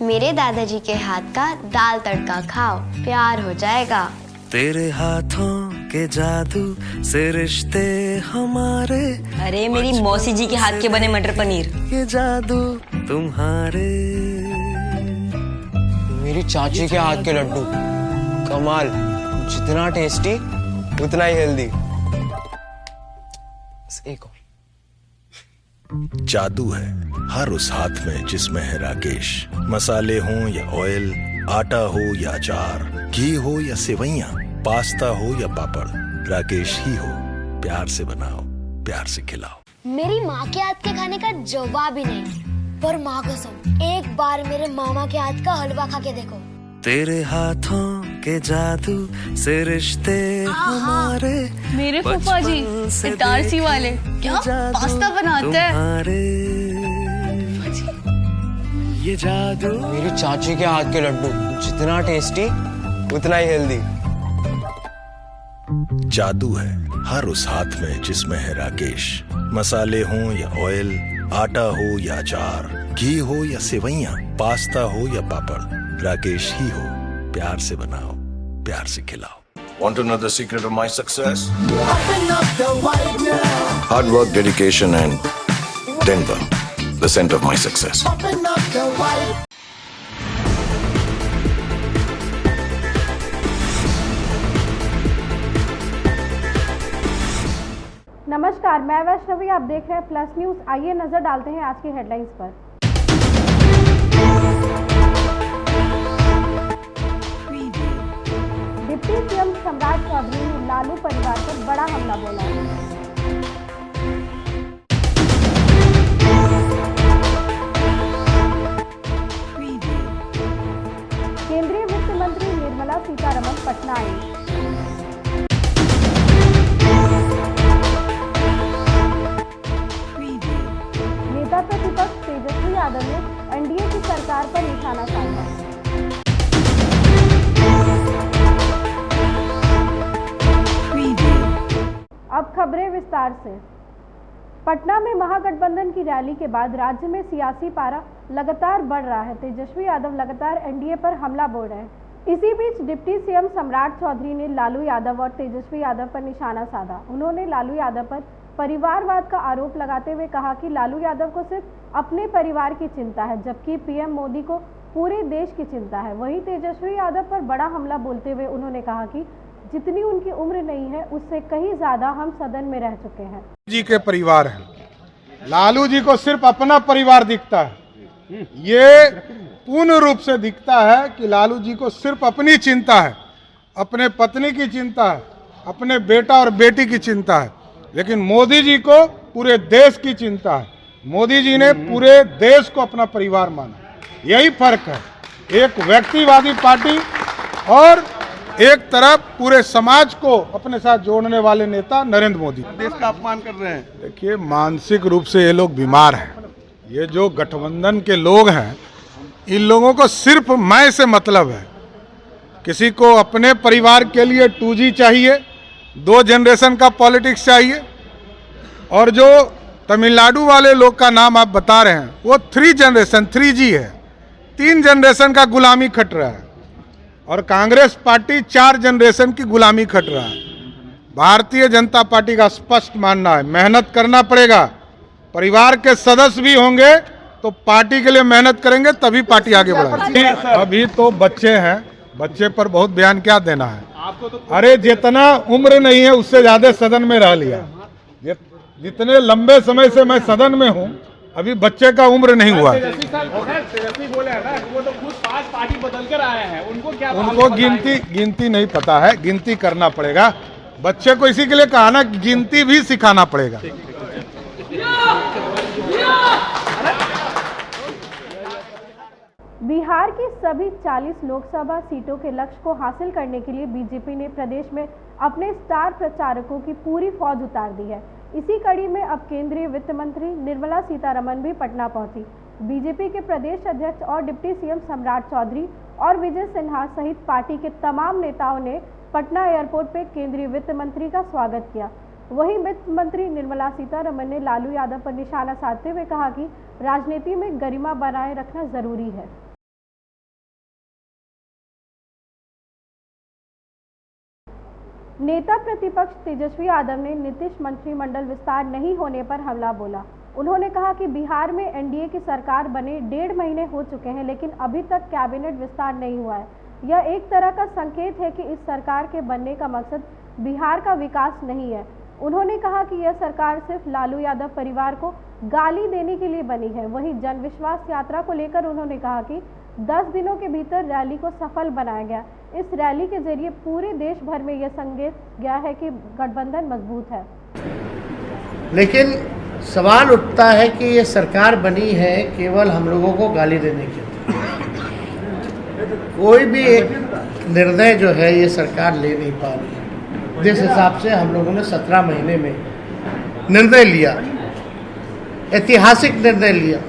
मेरे दादाजी के हाथ का दाल तड़का खाओ, प्यार हो जाएगा। तेरे हाथों के जादू से रिश्ते हमारे। अरे मेरी मौसी जी के हाथ के बने मटर पनीर। ये जादू तुम्हारे। मेरी चाची के हाथ के लड्डू कमाल, जितना टेस्टी उतना ही हेल्दी। एक और। जादू है हर उस हाथ में जिसमें है राकेश। मसाले हों या ऑयल, आटा हो या अचार, घी हो या सेवइयां, पास्ता हो या पापड़, राकेश ही हो। प्यार से बनाओ, प्यार से खिलाओ। मेरी माँ के हाथ के खाने का जवाब ही नहीं, पर माँ कसम एक बार मेरे मामा के हाथ का हलवा खा के देखो। तेरे हाथों के जादू से रिश्ते हमारे। मेरे फूफा जी इटारसी वाले क्या पास्ता बनाते हैं। ये जादू। मेरी चाची के हाथ के लड्डू जितना टेस्टी उतना ही हेल्दी। जादू है हर उस हाथ में जिसमें है राकेश। मसाले हों या ऑयल, आटा हो या अचार, घी हो या सेवइयां, पास्ता हो या पापड़, राकेश ही हो। प्यार से बनाओ, प्यार से खिलाओ। Want to know the secret of my success? Hard work, dedication, and Denver, the center of my success. नमस्कार, मैं वैष्णवी, आप देख रहे हैं प्लस न्यूज। आइए नजर डालते हैं आज की हेडलाइंस पर। डिप्टी सीएम सम्राट चौधरी ने लालू परिवार पर बड़ा हमला बोला। केंद्रीय वित्त मंत्री निर्मला सीतारमण पटना आई। नेता प्रतिपक्ष तेजस्वी यादव ने एनडीए की सरकार पर निशाना साधा। अब खबरें विस्तार से। पटना में महागठबंधन की रैली के बाद राज्य में सियासी पारा लगातार बढ़ रहा है। तेजस्वी यादव लगातार एनडीए पर हमला बोल रहे हैं। इसी बीच डिप्टी सीएम सम्राट चौधरी ने लालू यादव और तेजस्वी यादव पर निशाना साधा। उन्होंने लालू यादव पर परिवारवाद का आरोप लगाते हुए कहा कि लालू यादव को सिर्फ अपने परिवार की चिंता है, जबकि पीएम मोदी को पूरे देश की चिंता है। वहीं तेजस्वी यादव पर बड़ा हमला बोलते हुए उन्होंने कहा कि जितनी उनकी उम्र नहीं है उससे कहीं ज्यादा हम सदन में रह चुके हैं। जी के परिवार है, लालू जी को सिर्फ अपना परिवार दिखता है। ये पूर्ण रूप से दिखता है कि लालू जी को सिर्फ अपनी चिंता है, अपने पत्नी की चिंता है, अपने बेटा और बेटी की चिंता है। लेकिन मोदी जी को पूरे देश की चिंता है। मोदी जी ने पूरे देश को अपना परिवार माना। यही फर्क है, एक व्यक्तिवादी पार्टी और एक तरफ पूरे समाज को अपने साथ जोड़ने वाले नेता नरेंद्र मोदी। देश का अपमान कर रहे हैं। देखिए, मानसिक रूप से ये लोग बीमार हैं। ये जो गठबंधन के लोग हैं, इन लोगों को सिर्फ मैं से मतलब है। किसी को अपने परिवार के लिए 2G चाहिए, 2 जनरेशन का पॉलिटिक्स चाहिए। और जो तमिलनाडु वाले लोग का नाम आप बता रहे हैं, वो 3 जनरेशन 3G है, 3 जनरेशन का गुलामी खट रहा है। और कांग्रेस पार्टी 4 जनरेशन की गुलामी खट रहा है। भारतीय जनता पार्टी का स्पष्ट मानना है, मेहनत करना पड़ेगा। परिवार के सदस्य भी होंगे तो पार्टी के लिए मेहनत करेंगे, तभी पार्टी आगे बढ़ेगी। अभी तो बच्चे हैं, बच्चे पर बहुत बयान क्या देना है। अरे जितना उम्र नहीं है उससे ज्यादा सदन में रह लिया। जितने लंबे समय से मैं सदन में हूँ, अभी बच्चे का उम्र नहीं हुआ। बोले हैं ना, वो तो खुद 5 पार्टी बदल कर आए हैं, उनको क्या, उनको गिनती नहीं पता है। गिनती करना पड़ेगा। बच्चे को इसी के लिए कहा ना, गिनती भी सिखाना पड़ेगा। बिहार की सभी 40 लोकसभा सीटों के लक्ष्य को हासिल करने के लिए बीजेपी ने प्रदेश में अपने स्टार प्रचारकों की पूरी फौज उतार दी है। इसी कड़ी में अब केंद्रीय वित्त मंत्री निर्मला सीतारमण भी पटना पहुंची। बीजेपी के प्रदेश अध्यक्ष और डिप्टी सीएम सम्राट चौधरी और विजय सिन्हा सहित पार्टी के तमाम नेताओं ने पटना एयरपोर्ट पर केंद्रीय वित्त मंत्री का स्वागत किया। वहीं वित्त मंत्री निर्मला सीतारमण ने लालू यादव पर निशाना साधते हुए कहा कि राजनीति में गरिमा बनाए रखना जरूरी है। नेता प्रतिपक्ष तेजस्वी यादव ने नीतीश मंत्रिमंडल विस्तार नहीं होने पर हमला बोला। उन्होंने कहा कि बिहार में एनडीए की सरकार बने 1.5 महीने हो चुके हैं, लेकिन अभी तक कैबिनेट विस्तार नहीं हुआ है। यह एक तरह का संकेत है कि इस सरकार के बनने का मकसद बिहार का विकास नहीं है। उन्होंने कहा कि यह सरकार सिर्फ लालू यादव परिवार को गाली देने के लिए बनी है। वहीं जन विश्वास यात्रा को लेकर उन्होंने कहा कि 10 दिनों के भीतर रैली को सफल बनाया गया। इस रैली के जरिए पूरे देश भर में यह संकेत गया है कि गठबंधन मजबूत है। लेकिन सवाल उठता है कि ये सरकार बनी है केवल हम लोगों को गाली देने के लिए। कोई भी एक निर्णय जो है ये सरकार ले नहीं पा रही है। जिस हिसाब से हम लोगों ने 17 महीने में निर्णय लिया, ऐतिहासिक निर्णय लिया,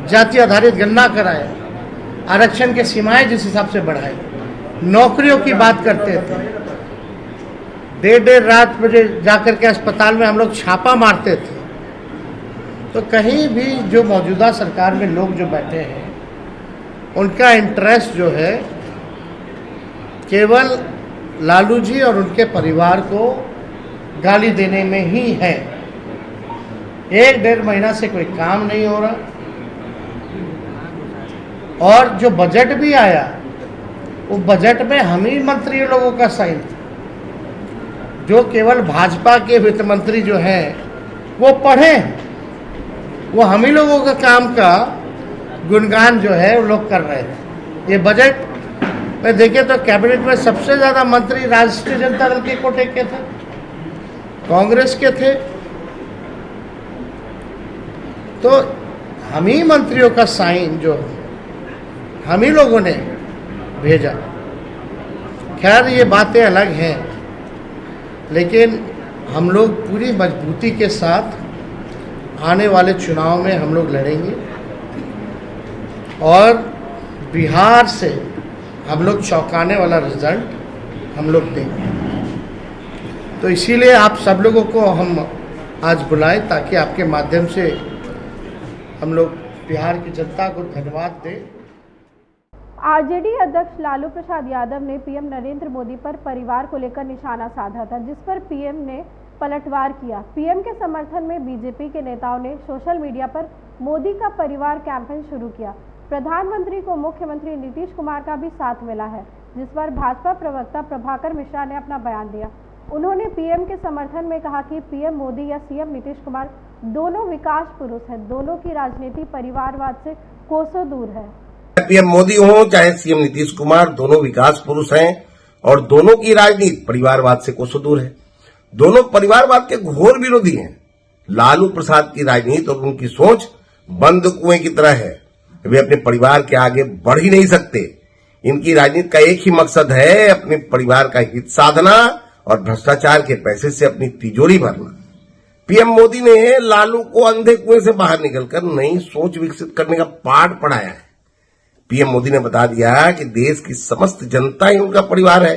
जाति आधारित गणना कराया, आरक्षण के सीमाएं जिस हिसाब से बढ़ाई, नौकरियों की बात करते थे, देर रात बजे जाकर के अस्पताल में हम लोग छापा मारते थे, तो कहीं भी जो मौजूदा सरकार में लोग जो बैठे हैं उनका इंटरेस्ट जो है केवल लालू जी और उनके परिवार को गाली देने में ही है। 1-1.5 महीना से कोई काम नहीं हो रहा, और जो बजट भी आया वो बजट में हम ही मंत्री लोगों का साइन था। जो केवल भाजपा के वित्त मंत्री जो हैं वो पढ़े, वो हम ही लोगों का काम का गुणगान जो है वो लोग कर रहे थे। ये बजट में देखें तो कैबिनेट में सबसे ज़्यादा मंत्री राष्ट्रीय जनता दल के कोटे के थे, कांग्रेस के थे, तो हम ही मंत्रियों का साइन जो हम ही लोगों ने भेजा। खैर ये बातें अलग हैं, लेकिन हम लोग पूरी मजबूती के साथ आने वाले चुनाव में हम लोग लड़ेंगे और बिहार से हम लोग चौंकाने वाला रिजल्ट हम लोग देंगे। तो इसीलिए आप सब लोगों को हम आज बुलाएं ताकि आपके माध्यम से हम लोग बिहार की जनता को धन्यवाद दें। आरजेडी अध्यक्ष लालू प्रसाद यादव ने पीएम नरेंद्र मोदी पर परिवार को लेकर निशाना साधा था, जिस पर पीएम ने पलटवार किया। पीएम के समर्थन में बीजेपी के नेताओं ने सोशल मीडिया पर मोदी का परिवार कैंपेन शुरू किया। प्रधानमंत्री को मुख्यमंत्री नीतीश कुमार का भी साथ मिला है, जिस पर भाजपा प्रवक्ता प्रभाकर मिश्रा ने अपना बयान दिया। उन्होंने पीएम के समर्थन में कहा कि पीएम मोदी या सीएम नीतीश कुमार दोनों विकास पुरुष हैं, दोनों की राजनीति परिवारवाद से कोसों दूर है। पीएम मोदी हो चाहे सीएम नीतीश कुमार, दोनों विकास पुरुष हैं और दोनों की राजनीति परिवारवाद से कोसों दूर है। दोनों परिवारवाद के घोर विरोधी हैं। लालू प्रसाद की राजनीति और उनकी सोच बंद कुएं की तरह है। वे अपने परिवार के आगे बढ़ ही नहीं सकते। इनकी राजनीति का एक ही मकसद है, अपने परिवार का हित साधना और भ्रष्टाचार के पैसे से अपनी तिजोरी भरना। पीएम मोदी ने लालू को अंधे कुएं से बाहर निकलकर नई सोच विकसित करने का पाठ पढ़ाया है। पीएम मोदी ने बता दिया कि देश की समस्त जनता ही उनका परिवार है।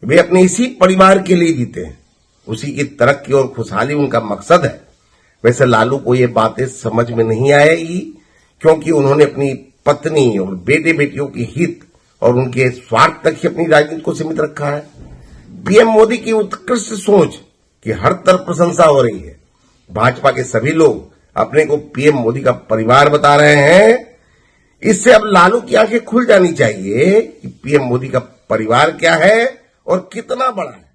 वे अपने इसी परिवार के लिए जीते हैं, उसी की तरक्की और खुशहाली उनका मकसद है। वैसे लालू को ये बातें समझ में नहीं आएगी, क्योंकि उन्होंने अपनी पत्नी और बेटे बेटियों के हित और उनके स्वार्थ तक ही अपनी राजनीति को सीमित रखा है। पीएम मोदी की उत्कृष्ट सोच की हर तरफ प्रशंसा हो रही है। भाजपा के सभी लोग अपने को पीएम मोदी का परिवार बता रहे हैं। इससे अब लालू की आंखें खुल जानी चाहिए कि पीएम मोदी का परिवार क्या है और कितना बड़ा है।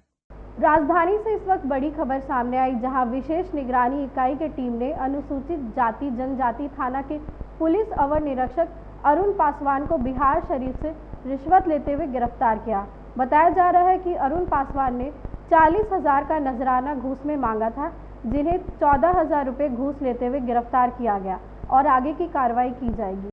राजधानी से इस वक्त बड़ी खबर सामने आई, जहां विशेष निगरानी इकाई की टीम ने अनुसूचित जाति जनजाति थाना के पुलिस अवर निरीक्षक अरुण पासवान को बिहार शरीफ से रिश्वत लेते हुए गिरफ्तार किया। बताया जा रहा है कि अरुण पासवान ने 40,000 का नजराना घूस में मांगा था, जिन्हें 14,000 रुपये घूस लेते हुए गिरफ्तार किया गया और आगे की कार्रवाई की जाएगी।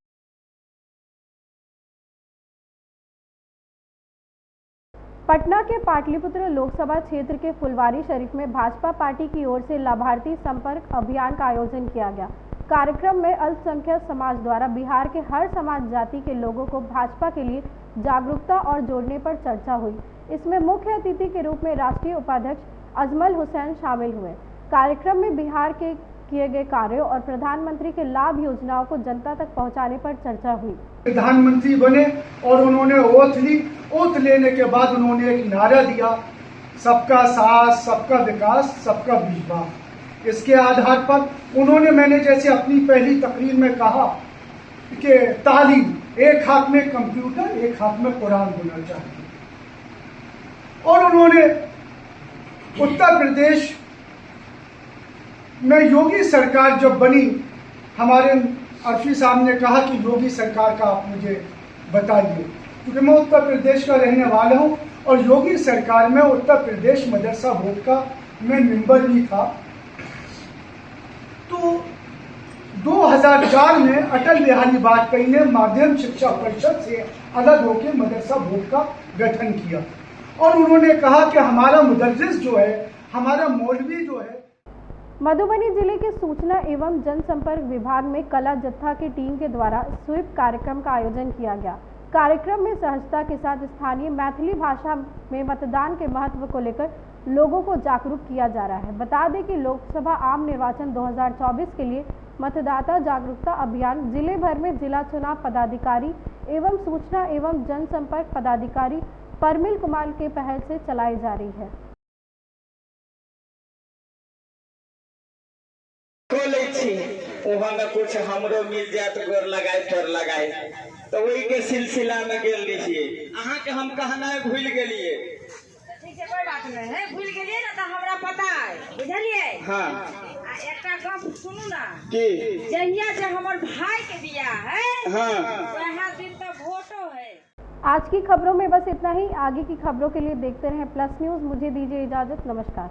पटना के पाटलिपुत्र लोकसभा क्षेत्र के फुलवारी शरीफ में भाजपा पार्टी की ओर से लाभार्थी संपर्क अभियान का आयोजन किया गया। कार्यक्रम में अल्पसंख्यक समाज द्वारा बिहार के हर समाज जाति के लोगों को भाजपा के लिए जागरूकता और जोड़ने पर चर्चा हुई। इसमें मुख्य अतिथि के रूप में राष्ट्रीय उपाध्यक्ष अजमल हुसैन शामिल हुए। कार्यक्रम में बिहार के किए गए कार्यों और प्रधानमंत्री के लाभ योजनाओं को जनता तक पहुंचाने पर चर्चा हुई। प्रधानमंत्री बने और उन्होंने ओथ ली। ओथ लेने के बाद उन्होंने एक नारा दिया, सबका साथ, सबका विकास, सबका विश्वास। इसके आधार पर उन्होंने, मैंने जैसे अपनी पहली तकरीर में कहा कि तालीम, एक हाथ में कंप्यूटर, एक हाथ में कुरान होना चाहिए। और उन्होंने उत्तर प्रदेश में योगी सरकार जब बनी, हमारे अर्फी साहब ने कहा कि योगी सरकार का आप मुझे बताइए, क्योंकि मैं उत्तर प्रदेश का रहने वाला हूं और योगी सरकार में उत्तर प्रदेश मदरसा बोर्ड का मैं मेंबर भी था। तो 2004 में अटल बिहारी वाजपेयी ने माध्यमिक शिक्षा परिषद से अलग होकर मदरसा बोर्ड का गठन किया और उन्होंने कहा कि हमारा मुदर्रिस जो है, हमारा मौलवी जो है। मधुबनी जिले के सूचना एवं जनसंपर्क विभाग में कला जत्था की टीम के द्वारा स्वीप कार्यक्रम का आयोजन किया गया। कार्यक्रम में सहजता के साथ स्थानीय मैथिली भाषा में मतदान के महत्व को लेकर लोगों को जागरूक किया जा रहा है। बता दें कि लोकसभा आम निर्वाचन 2024 के लिए मतदाता जागरूकता अभियान जिले भर में जिला चुनाव पदाधिकारी एवं सूचना एवं जनसंपर्क पदाधिकारी परमिल कुमार के पहल से चलाई जा रही है। कुछ हमरो मिल जात गोर लगाए पर लगाए तो वही के सिलसिला में गेल रहिए। अहाँ के हम कहना भूल गेलिए। ठीक है, कोई बात नहीं है, भूल गेलिए ना तो हमरा पता है, बुझलिए। हां, एकटा गप सुनू ना की जहिया से हमर भाई के बियाह है, हां, वह दिन तो वोटो है। आज की खबरों में बस इतना ही। आगे की खबरों के लिए देखते रहें प्लस न्यूज। मुझे दीजिए इजाजत, नमस्कार।